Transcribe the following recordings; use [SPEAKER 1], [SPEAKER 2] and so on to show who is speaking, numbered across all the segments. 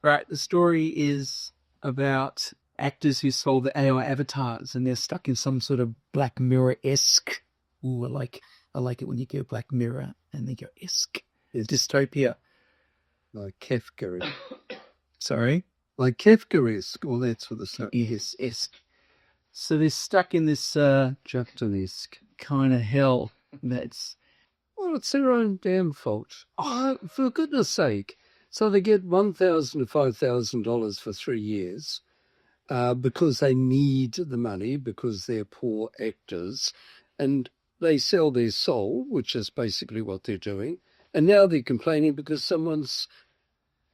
[SPEAKER 1] Right. The story is about actors who sold the AI avatars, and they're stuck in some sort of Black Mirror-esque. Ooh, I like it when you go Black Mirror and they go esque. It's dystopia.
[SPEAKER 2] Like Kafka.
[SPEAKER 1] Sorry?
[SPEAKER 2] Like Kafka-esque, all that sort of stuff.
[SPEAKER 1] Yes, esque. So they're stuck in this
[SPEAKER 2] Jupton-esque
[SPEAKER 1] kind of hell that's...
[SPEAKER 2] Well, it's their own damn fault. Oh, for goodness sake. So they get $1,000 to $5,000 for 3 years because they need the money, because they're poor actors, and they sell their soul, which is basically what they're doing. And now they're complaining because someone's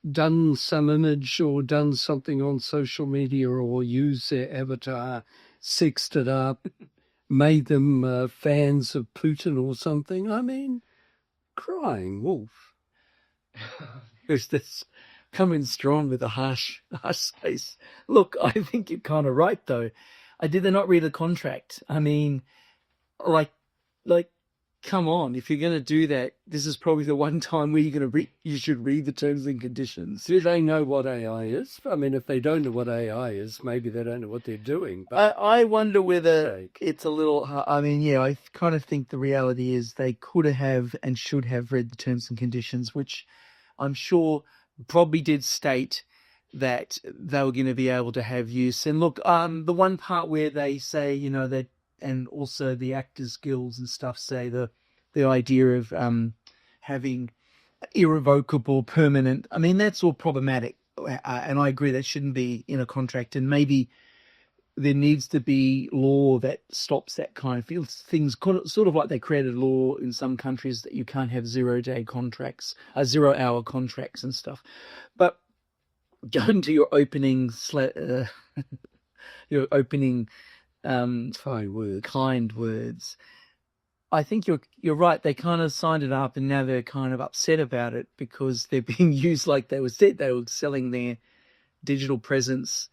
[SPEAKER 2] done some image or done something on social media or used their avatar, sexed it up, made them fans of Putin or something. I mean, crying wolf.
[SPEAKER 1] There's this coming strong with a harsh face. Look, I think you're kind of right, though. Did they not read the contract? I mean, like, come on. If you're going to do that, this is probably the one time where you should read the terms and conditions.
[SPEAKER 2] Do they know what AI is? I mean, if they don't know what AI is, maybe they don't know what they're doing. But
[SPEAKER 1] I wonder whether it's a little... I mean, yeah, I kind of think the reality is they could have and should have read the terms and conditions, which I'm sure probably did state that they were going to be able to have use. And look, the one part where they say, you know, that, and also the Actors Guilds and stuff say the idea of having irrevocable, permanent... I mean, that's all problematic. And I agree that shouldn't be in a contract. And maybe there needs to be law that stops that kind of things, sort of like they created law in some countries that you can't have 0-day contracts, 0-hour contracts and stuff. But going to your opening, kind words, I think you're right. They kind of signed it up, and now they're kind of upset about it because they're being used like they were said. They were selling their digital presence,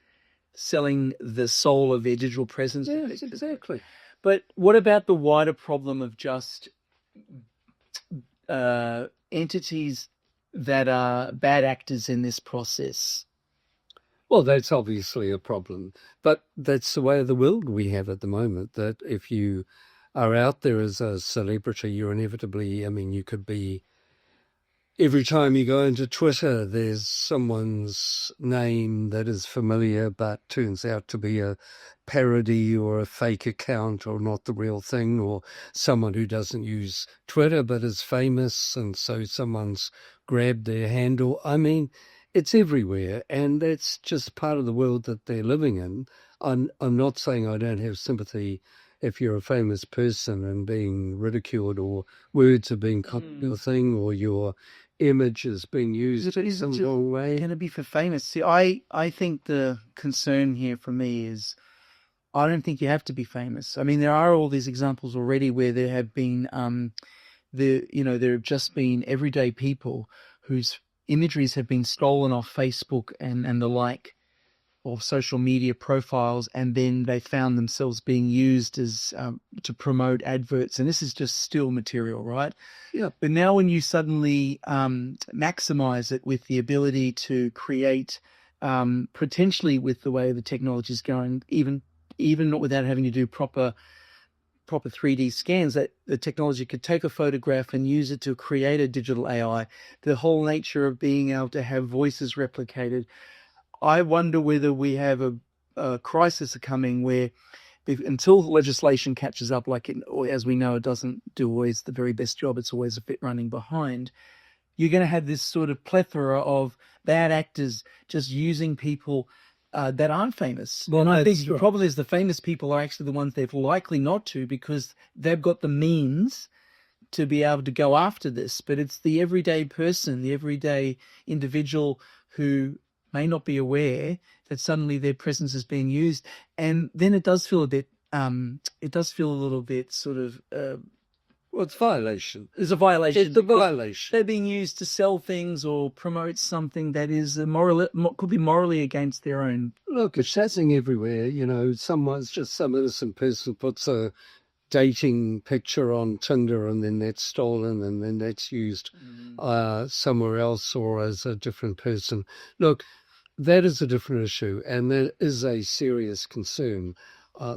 [SPEAKER 1] selling the soul of their digital presence.
[SPEAKER 2] Yes, exactly.
[SPEAKER 1] But what about the wider problem of just entities that are bad actors in this process?
[SPEAKER 2] Well, that's obviously a problem, but that's the way of the world we have at the moment, that if you are out there as a celebrity, you're inevitably, I mean, you could be, every time you go into Twitter, there's someone's name that is familiar but turns out to be a parody or a fake account or not the real thing, or someone who doesn't use Twitter but is famous, and so someone's grabbed their handle. I mean, it's everywhere, and that's just part of the world that they're living in. I'm not saying I don't have sympathy if you're a famous person and being ridiculed, or words are being cut your thing, or your image is being used in some wrong way.
[SPEAKER 1] Going to be for famous. See, I think the concern here for me is I don't think you have to be famous. I mean, there are all these examples already where there have been there have just been everyday people whose imageries have been stolen off Facebook and the like, or social media profiles, and then they found themselves being used as to promote adverts. And this is just still material, right?
[SPEAKER 2] Yeah.
[SPEAKER 1] But now when you suddenly maximize it with the ability to create, potentially with the way the technology is going, even not without having to do proper 3D scans, that the technology could take a photograph and use it to create a digital AI, the whole nature of being able to have voices replicated. I wonder whether we have a crisis coming where until legislation catches up, as we know, it doesn't do always the very best job. It's always a bit running behind. You're going to have this sort of plethora of bad actors just using people that aren't famous. Well, and I think the problem is the famous people are actually the ones they're likely not to, because they've got the means to be able to go after this. But it's the everyday person, the everyday individual who may not be aware that suddenly their presence is being used. And then it does feel a little bit sort of...
[SPEAKER 2] well, it's violation.
[SPEAKER 1] It's a violation.
[SPEAKER 2] It's a violation.
[SPEAKER 1] They're being used to sell things or promote something that is could be morally against their own.
[SPEAKER 2] Look, it's happening everywhere. You know, some innocent person puts a dating picture on Tinder, and then that's stolen, and then that's used somewhere else or as a different person. Look, that is a different issue, and that is a serious concern.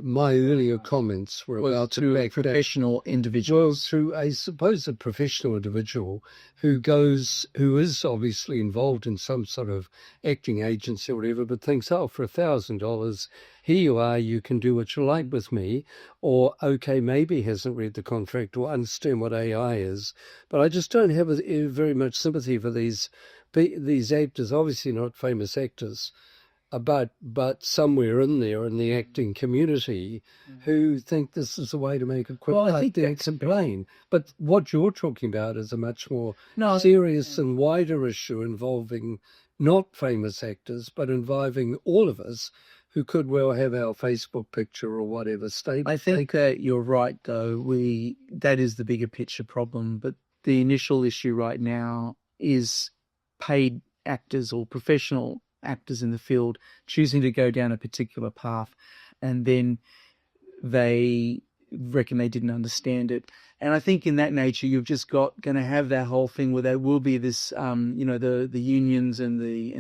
[SPEAKER 2] My earlier comments were about
[SPEAKER 1] to a professional individual.
[SPEAKER 2] Well, through, I suppose, a professional individual who is obviously involved in some sort of acting agency or whatever, but thinks, oh, for $1,000, here you are, you can do what you like with me. Or, okay, maybe hasn't read the contract or understand what AI is. But I just don't have very much sympathy for these actors, obviously not famous actors, but somewhere in there in the acting community who think this is a way to make a quick
[SPEAKER 1] Well, I think
[SPEAKER 2] that's plain. But what you're talking about is a much more serious and wider issue involving not famous actors, but involving all of us who could well have our Facebook picture or whatever state.
[SPEAKER 1] I think that you're right, though. That is the bigger picture problem. But the initial issue right now is paid actors or professional actors in the field choosing to go down a particular path, and then they reckon they didn't understand it. And I think in that nature, you've just going to have that whole thing where there will be this, the unions and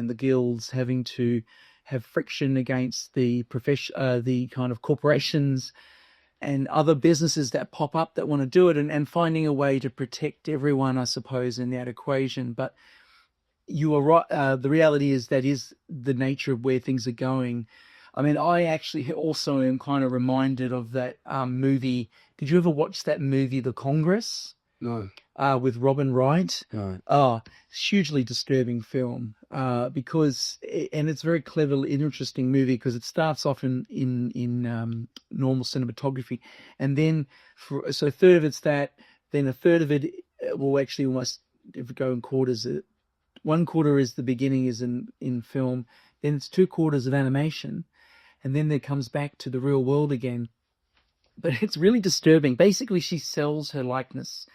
[SPEAKER 1] the guilds having to have friction against the the kind of corporations and other businesses that pop up that want to do it, and finding a way to protect everyone, I suppose, in that equation. But you are right. The reality is that is the nature of where things are going. I mean, I actually also am kind of reminded of that movie. Did you ever watch that movie, The Congress?
[SPEAKER 2] No.
[SPEAKER 1] With Robin Wright?
[SPEAKER 2] No.
[SPEAKER 1] Oh, hugely disturbing film because it's a very clever, interesting movie because it starts off in normal cinematography, and then so a third of it's that, then a third of it will actually almost, if we go in quarters, 1/4 is the beginning is in film, then it's 2/4 of animation, and then it comes back to the real world again. But it's really disturbing. Basically, she sells her likeness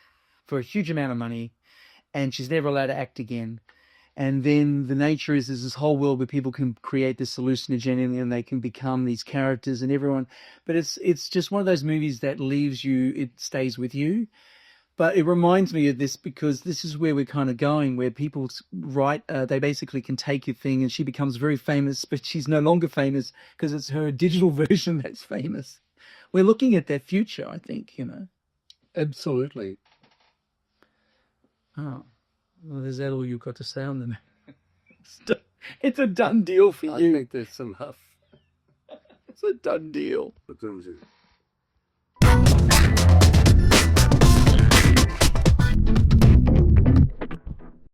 [SPEAKER 1] for a huge amount of money, and she's never allowed to act again. And then the nature is there's this whole world where people can create this hallucinogen and they can become these characters and everyone. But it's just one of those movies that leaves you, it stays with you. But it reminds me of this because this is where we're kind of going, where people write, they basically can take your thing and she becomes very famous, but she's no longer famous because it's her digital version that's famous. We're looking at that future, I think,
[SPEAKER 2] Absolutely.
[SPEAKER 1] Oh, well, is that all you've got to say on the matter? It's a done deal for you.
[SPEAKER 2] I think that's enough.
[SPEAKER 1] It's a done deal.